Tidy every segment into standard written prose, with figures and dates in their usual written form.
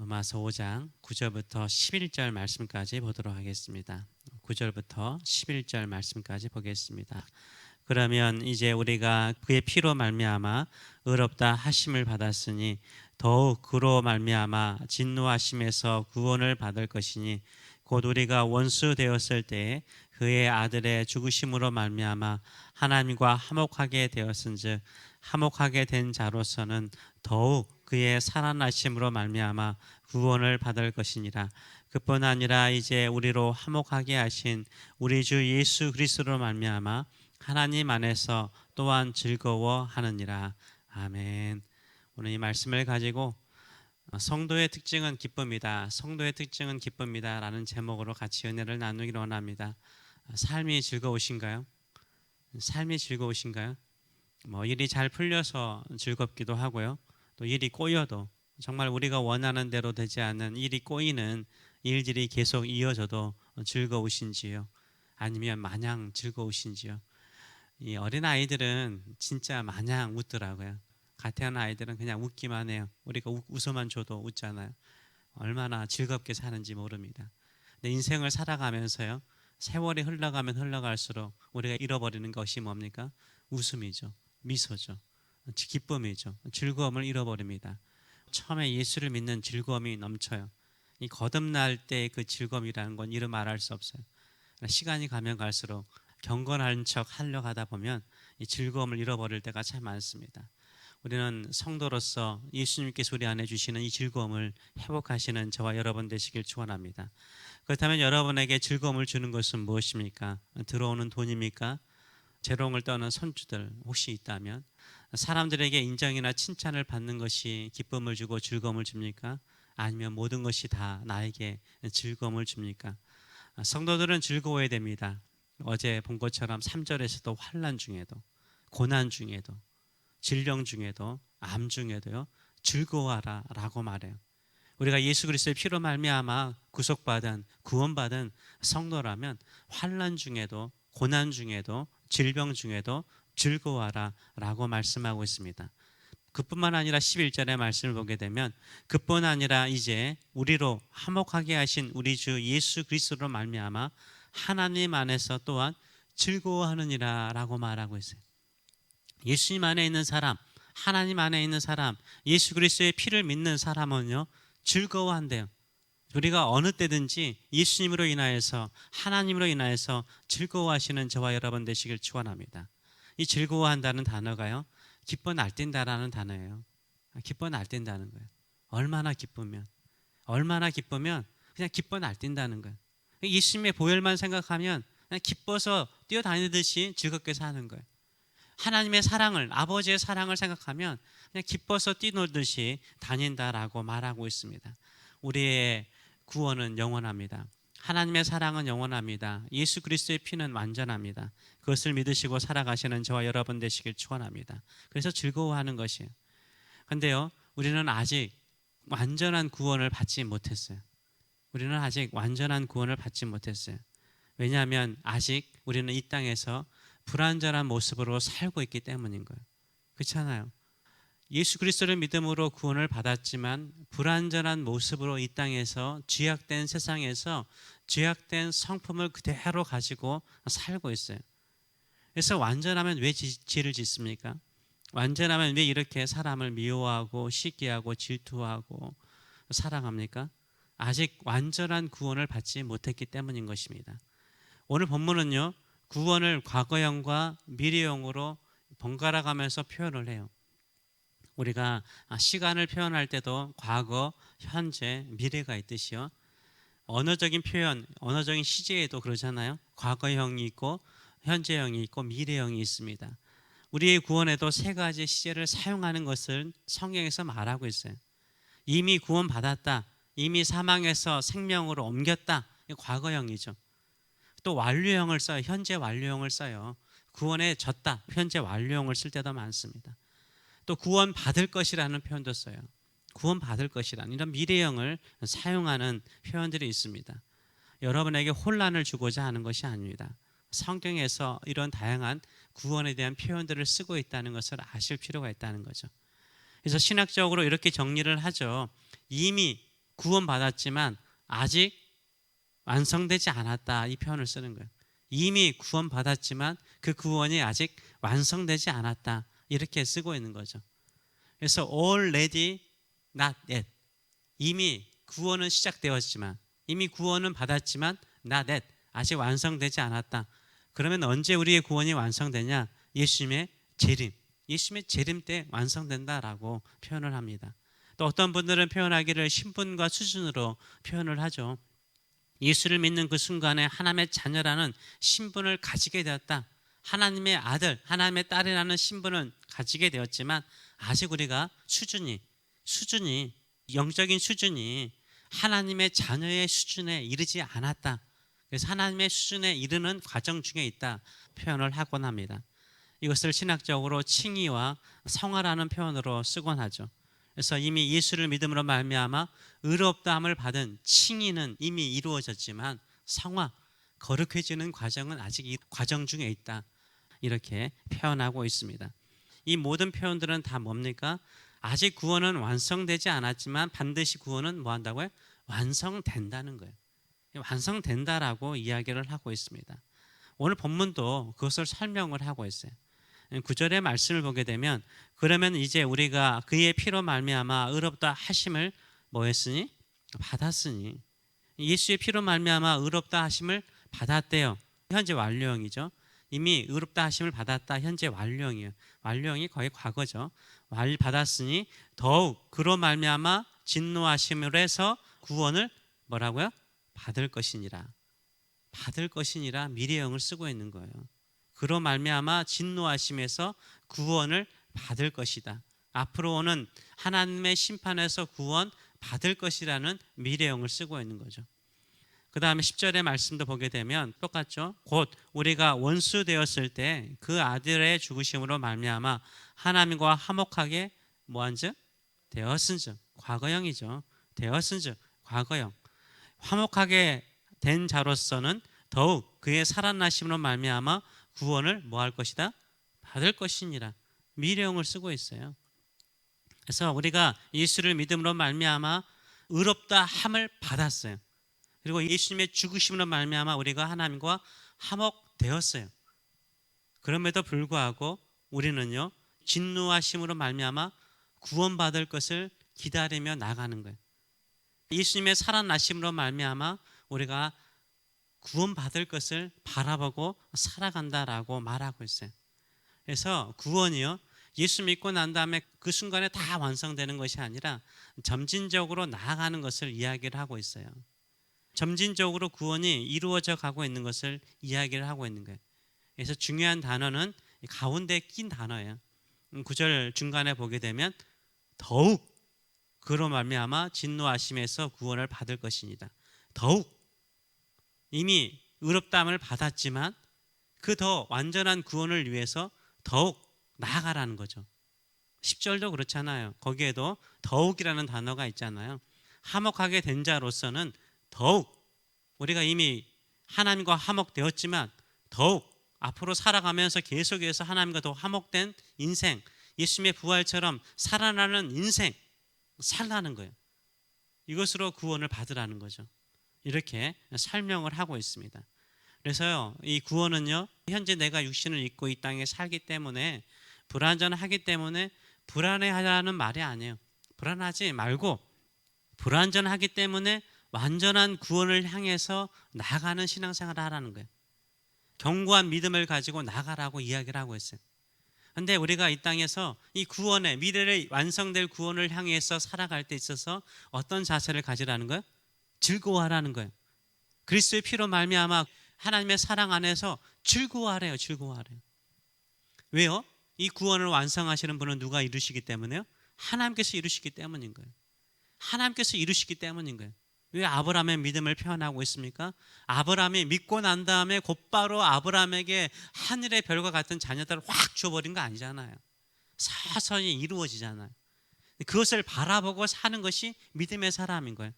로마서 5장 9절부터 11절 말씀까지 보도록 하겠습니다. 9절부터 11절 말씀까지 보겠습니다. 그러면 이제 우리가 그의 피로 말미암아 의롭다 하심을 받았으니 더욱 그로 말미암아 진노하심에서 구원을 받을 것이니 곧 우리가 원수 되었을 때 그의 아들의 죽으심으로 말미암아 하나님과 화목하게 되었은즉 화목하게 된 자로서는 더욱 그의 살아나심으로 말미암아 구원을 받을 것이니라. 그뿐 아니라 이제 우리로 화목하게 하신 우리 주 예수 그리스도로 말미암아 하나님 안에서 또한 즐거워하느니라. 아멘. 오늘 이 말씀을 가지고 성도의 특징은 기쁨이다. 성도의 특징은 기쁨이다 라는 제목으로 같이 은혜를 나누기를 원합니다. 삶이 즐거우신가요? 삶이 즐거우신가요? 일이 잘 풀려서 즐겁기도 하고요. 또 일이 꼬여도 정말 우리가 원하는 대로 되지 않는 일이 꼬이는 일들이 계속 이어져도 즐거우신지요? 아니면 마냥 즐거우신지요? 이 어린 아이들은 진짜 마냥 웃더라고요. 갓 태어난 아이들은 그냥 웃기만 해요. 우리가 웃어만 줘도 웃잖아요. 얼마나 즐겁게 사는지 모릅니다. 근데 인생을 살아가면서요, 세월이 흘러가면 흘러갈수록 우리가 잃어버리는 것이 뭡니까? 웃음이죠. 미소죠. 기쁨이죠. 즐거움을 잃어버립니다. 처음에 예수를 믿는 즐거움이 넘쳐요. 이 거듭날 때 그 즐거움이라는 건 이루 말할 수 없어요. 시간이 가면 갈수록 경건한 척 하려고 하다 보면 이 즐거움을 잃어버릴 때가 참 많습니다. 우리는 성도로서 예수님께서 우리 안에 주시는 이 즐거움을 회복하시는 저와 여러분 되시길 축원합니다. 그렇다면 여러분에게 즐거움을 주는 것은 무엇입니까? 들어오는 돈입니까? 재롱을 떠는 손주들 혹시 있다면, 사람들에게 인정이나 칭찬을 받는 것이 기쁨을 주고 즐거움을 줍니까? 아니면 모든 것이 다 나에게 즐거움을 줍니까? 성도들은 즐거워야 됩니다. 어제 본 것처럼 3절에서도 환난 중에도, 고난 중에도, 질병 중에도, 암 중에도요, 즐거워하라 라고 말해요. 우리가 예수 그리스도의 피로 말미암아 구속받은, 구원받은 성도라면 환난 중에도, 고난 중에도, 질병 중에도 즐거워하라 라고 말씀하고 있습니다. 그뿐만 아니라 11절의 말씀을 보게 되면 그뿐 아니라 이제 우리로 화목하게 하신 우리 주 예수 그리스도로 말미암아 하나님 안에서 또한 즐거워하느니라 라고 말하고 있어요. 예수님 안에 있는 사람, 하나님 안에 있는 사람, 예수 그리스도의 피를 믿는 사람은요, 즐거워한대요. 우리가 어느 때든지 예수님으로 인하여서, 하나님으로 인하여서 즐거워하시는 저와 여러분 되시길 축원합니다. 이 즐거워한다는 단어가요, 기뻐 날뛴다라는 단어예요. 기뻐 날뛴다는 거예요. 얼마나 기쁘면 그냥 기뻐 날뛴다는 거예요. 예수님의 보혈만 생각하면 그냥 기뻐서 뛰어다니듯이 즐겁게 사는 거예요. 하나님의 사랑을, 아버지의 사랑을 생각하면 그냥 기뻐서 뛰놀듯이 다닌다라고 말하고 있습니다. 우리의 구원은 영원합니다. 하나님의 사랑은 영원합니다. 예수 그리스도의 피는 완전합니다. 그것을 믿으시고 살아가시는 저와 여러분 되시길 축원합니다. 그래서 즐거워하는 것이에요. 그런데요, 우리는 아직 완전한 구원을 받지 못했어요. 우리는 아직 완전한 구원을 받지 못했어요. 왜냐하면 아직 우리는 이 땅에서 불완전한 모습으로 살고 있기 때문인 거예요. 그렇잖아요. 예수 그리스도를 믿음으로 구원을 받았지만 불완전한 모습으로 이 땅에서 죄악된 세상에서 죄악된 성품을 그대로 가지고 살고 있어요. 그래서 완전하면 왜 죄를 짓습니까? 완전하면 왜 이렇게 사람을 미워하고 시기하고 질투하고 사랑합니까? 아직 완전한 구원을 받지 못했기 때문인 것입니다. 오늘 본문은요, 구원을 과거형과 미래형으로 번갈아 가면서 표현을 해요. 우리가 시간을 표현할 때도 과거, 현재, 미래가 있듯이요, 언어적인 표현, 언어적인 시제에도 그러잖아요. 과거형이 있고 현재형이 있고 미래형이 있습니다. 우리의 구원에도 세 가지 시제를 사용하는 것을 성경에서 말하고 있어요. 이미 구원받았다, 이미 사망에서 생명으로 옮겼다, 이 과거형이죠. 또 완료형을 써요. 현재 완료형을 써요. 구원에 졌다, 현재 완료형을 쓸 때도 많습니다. 또 구원 받을 것이라는 표현도 써요. 구원 받을 것이라는 이런 미래형을 사용하는 표현들이 있습니다. 여러분에게 혼란을 주고자 하는 것이 아닙니다. 성경에서 이런 다양한 구원에 대한 표현들을 쓰고 있다는 것을 아실 필요가 있다는 거죠. 그래서 신학적으로 이렇게 정리를 하죠. 이미 구원받았지만 아직 완성되지 않았다, 이 표현을 쓰는 거예요. 이미 구원받았지만 그 구원이 아직 완성되지 않았다, 이렇게 쓰고 있는 거죠. 그래서 already not yet, 이미 구원은 시작되었지만, 이미 구원은 받았지만 not yet, 아직 완성되지 않았다. 그러면 언제 우리의 구원이 완성되냐? 예수님의 재림, 예수님의 재림 때 완성된다라고 표현을 합니다. 또 어떤 분들은 표현하기를 신분과 수준으로 표현을 하죠. 예수를 믿는 그 순간에 하나님의 자녀라는 신분을 가지게 되었다. 하나님의 아들, 하나님의 딸이라는 신분은 가지게 되었지만 아직 우리가 수준이 영적인 수준이 하나님의 자녀의 수준에 이르지 않았다. 그래서 하나님의 수준에 이르는 과정 중에 있다 표현을 하곤 합니다. 이것을 신학적으로 칭의와 성화라는 표현으로 쓰곤 하죠. 그래서 이미 예수를 믿음으로 말미암아 의롭다함을 받은 칭의는 이미 이루어졌지만 성화, 거룩해지는 과정은 아직 이 과정 중에 있다, 이렇게 표현하고 있습니다. 이 모든 표현들은 다 뭡니까? 아직 구원은 완성되지 않았지만 반드시 구원은 뭐 한다고요? 완성된다는 거예요. 완성된다라고 이야기를 하고 있습니다. 오늘 본문도 그것을 설명을 하고 있어요. 9절의 말씀을 보게 되면, 그러면 이제 우리가 그의 피로 말미암아 의롭다 하심을 뭐 했으니? 받았으니. 예수의 피로 말미암아 의롭다 하심을 받았대요. 현재 완료형이죠. 이미 의롭다 하심을 받았다, 현재 완료형이에요. 완료형이 거의 과거죠. 받았으니 더욱 그로 말미암아 진노하심을 해서 구원을 뭐라고요? 받을 것이니라. 받을 것이니라 미래형을 쓰고 있는 거예요. 그로 말미암아 진노하심에서 구원을 받을 것이다. 앞으로 오는 하나님의 심판에서 구원 받을 것이라는 미래형을 쓰고 있는 거죠. 그 다음에 10절의 말씀도 보게 되면 똑같죠. 곧 우리가 원수 되었을 때 그 아들의 죽으심으로 말미암아 하나님과 화목하게 뭐한즉? 되었은즉. 과거형이죠. 되었은즉 과거형. 화목하게 된 자로서는 더욱 그의 살아나심으로 말미암아 구원을 뭐 할 것이다? 받을 것이니라. 미래형을 쓰고 있어요. 그래서 우리가 예수를 믿음으로 말미암아 의롭다 함을 받았어요. 그리고 예수님의 죽으심으로 말미암아 우리가 하나님과 화목되었어요. 그럼에도 불구하고 우리는요, 진노하심으로 말미암아 구원받을 것을 기다리며 나가는 거예요. 예수님의 살아나심으로 말미암아 우리가 구원받을 것을 바라보고 살아간다라고 말하고 있어요. 그래서 구원이요, 예수 믿고 난 다음에 그 순간에 다 완성되는 것이 아니라 점진적으로 나아가는 것을 이야기를 하고 있어요. 점진적으로 구원이 이루어져 가고 있는 것을 이야기를 하고 있는 거예요. 그래서 중요한 단어는 가운데 낀 단어예요. 9절 중간에 보게 되면 더욱 그로 말미암아 진노하심에서 구원을 받을 것입니다. 더욱 이미 의롭다함을 받았지만 그 더 완전한 구원을 위해서 더욱 나아가라는 거죠. 10절도 그렇잖아요. 거기에도 더욱이라는 단어가 있잖아요. 화목하게 된 자로서는 더욱 우리가 이미 하나님과 화목되었지만 더욱 앞으로 살아가면서 계속해서 하나님과 더 화목된 인생, 예수님의 부활처럼 살아나는 인생 살라는 거예요. 이것으로 구원을 받으라는 거죠. 이렇게 설명을 하고 있습니다. 그래서요, 이 구원은요, 현재 내가 육신을 입고 이 땅에 살기 때문에 불완전하기 때문에 불안해하라는 말이 아니에요. 불안하지 말고 불완전하기 때문에 완전한 구원을 향해서 나가는 신앙생활을 하라는 거예요. 견고한 믿음을 가지고 나가라고 이야기를 하고 있어요. 그런데 우리가 이 땅에서 이 구원의 미래를 완성될 구원을 향해서 살아갈 때 있어서 어떤 자세를 가지라는 거예요? 즐거워하라는 거예요. 그리스도의 피로 말미암아 하나님의 사랑 안에서 즐거워하래요. 즐거워하래요. 왜요? 이 구원을 완성하시는 분은 누가 이루시기 때문에요? 하나님께서 이루시기 때문인 거예요. 하나님께서 이루시기 때문인 거예요. 왜 아브라함의 믿음을 표현하고 있습니까? 아브라함이 믿고 난 다음에 곧바로 아브라함에게 하늘의 별과 같은 자녀들을 확 줘버린 거 아니잖아요. 서서히 이루어지잖아요. 그것을 바라보고 사는 것이 믿음의 사람인 거예요.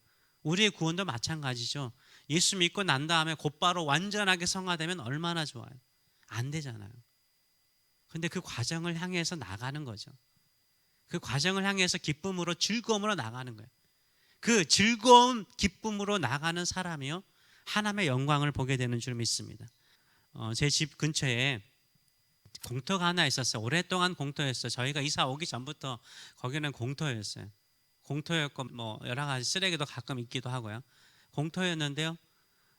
우리의 구원도 마찬가지죠. 예수 믿고 난 다음에 곧바로 완전하게 성화되면 얼마나 좋아요. 안 되잖아요. 근데 그 과정을 향해서 나가는 거죠. 그 과정을 향해서 기쁨으로 즐거움으로 나가는 거예요. 그 즐거운 기쁨으로 나가는 사람이요 하나님의 영광을 보게 되는 줄 믿습니다. 제 집 근처에 공터가 하나 있었어요. 오랫동안 공터였어요. 저희가 이사 오기 전부터 거기는 공터였어요. 공터였고 뭐 여러 가지 쓰레기도 가끔 있기도 하고요. 공터였는데요.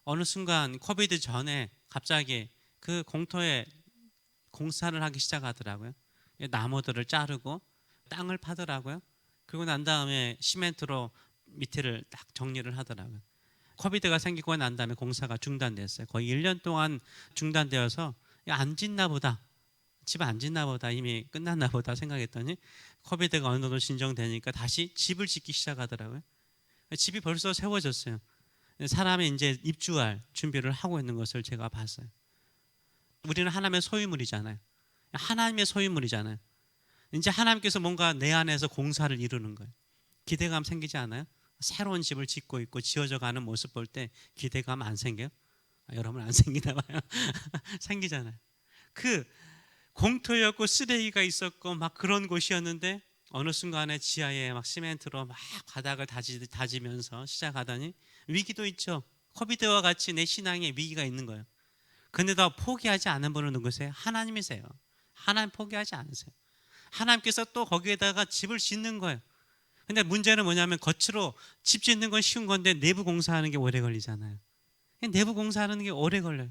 어느 순간 코비드 전에 갑자기 그 공터에 공사를 하기 시작하더라고요. 나무들을 자르고 땅을 파더라고요. 그리고 난 다음에 시멘트로 밑에를 딱 정리를 하더라고요. 코비드가 생기고 난 다음에 공사가 중단됐어요. 거의 1년 동안 중단되어서 안 짓나 보다. 집 안 짓나 보다. 이미 끝났나 보다 생각했더니 코비드가 어느 정도 진정되니까 다시 집을 짓기 시작하더라고요. 집이 벌써 세워졌어요. 사람이 이제 입주할 준비를 하고 있는 것을 제가 봤어요. 우리는 하나님의 소유물이잖아요. 하나님의 소유물이잖아요. 이제 하나님께서 뭔가 내 안에서 공사를 이루는 거예요. 기대감 생기지 않아요? 새로운 집을 짓고 있고 지어져 가는 모습 볼 때 기대감 안 생겨요? 여러분 안 생기나 봐요. 생기잖아요. 그 공터였고 쓰레기가 있었고 막 그런 곳이었는데 어느 순간에 지하에 막 시멘트로 막 바닥을 다지면서 시작하더니 위기도 있죠. 코비드와 같이 내 신앙에 위기가 있는 거예요. 근데도 포기하지 않은 분은 누구세요? 하나님이세요. 하나님 포기하지 않으세요. 하나님께서 또 거기에다가 집을 짓는 거예요. 근데 문제는 뭐냐면 겉으로 집 짓는 건 쉬운 건데 내부 공사하는 게 오래 걸리잖아요. 내부 공사하는 게 오래 걸려요.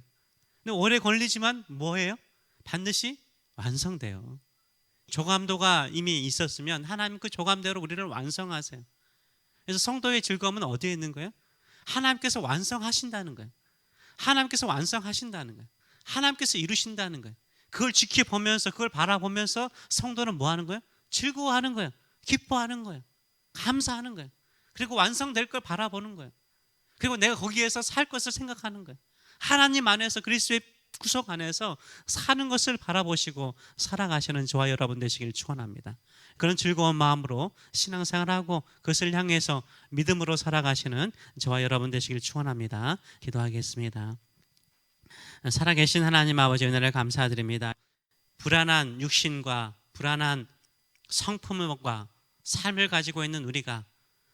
근데 오래 걸리지만 뭐예요? 반드시 완성돼요. 조감도가 이미 있었으면 하나님 그 조감대로 우리를 완성하세요. 그래서 성도의 즐거움은 어디에 있는 거예요? 하나님께서 완성하신다는 거예요. 하나님께서 완성하신다는 거예요. 하나님께서 이루신다는 거예요. 그걸 지켜보면서 그걸 바라보면서 성도는 뭐 하는 거예요? 즐거워하는 거예요. 기뻐하는 거예요. 감사하는 거예요. 그리고 완성될 걸 바라보는 거예요. 그리고 내가 거기에서 살 것을 생각하는 거예요. 하나님 안에서 그리스도의 구속 안에서 사는 것을 바라보시고 살아가시는 저와 여러분 되시길 축원합니다. 그런 즐거운 마음으로 신앙생활하고 그것을 향해서 믿음으로 살아가시는 저와 여러분 되시길 축원합니다. 기도하겠습니다. 살아계신 하나님 아버지 은혜를 감사드립니다. 불안한 육신과 불안한 성품과 삶을 가지고 있는 우리가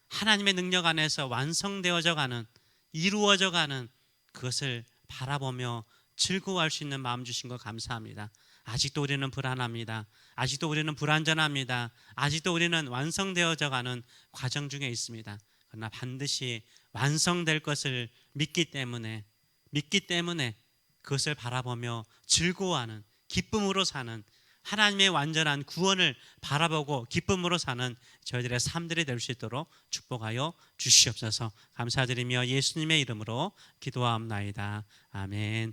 하나님의 능력 안에서 완성되어져 가는, 이루어져 가는 그것을 바라보며 즐거워할 수 있는 마음 주신 것 감사합니다. 아직도 우리는 불안합니다. 아직도 우리는 불안전합니다. 아직도 우리는 완성되어져 가는 과정 중에 있습니다. 그러나 반드시 완성될 것을 믿기 때문에 그것을 바라보며 즐거워하는, 기쁨으로 사는, 하나님의 완전한 구원을 바라보고 기쁨으로 사는 저희들의 삶들이 될 수 있도록 축복하여 주시옵소서. 감사드리며 예수님의 이름으로 기도하옵나이다. 아멘.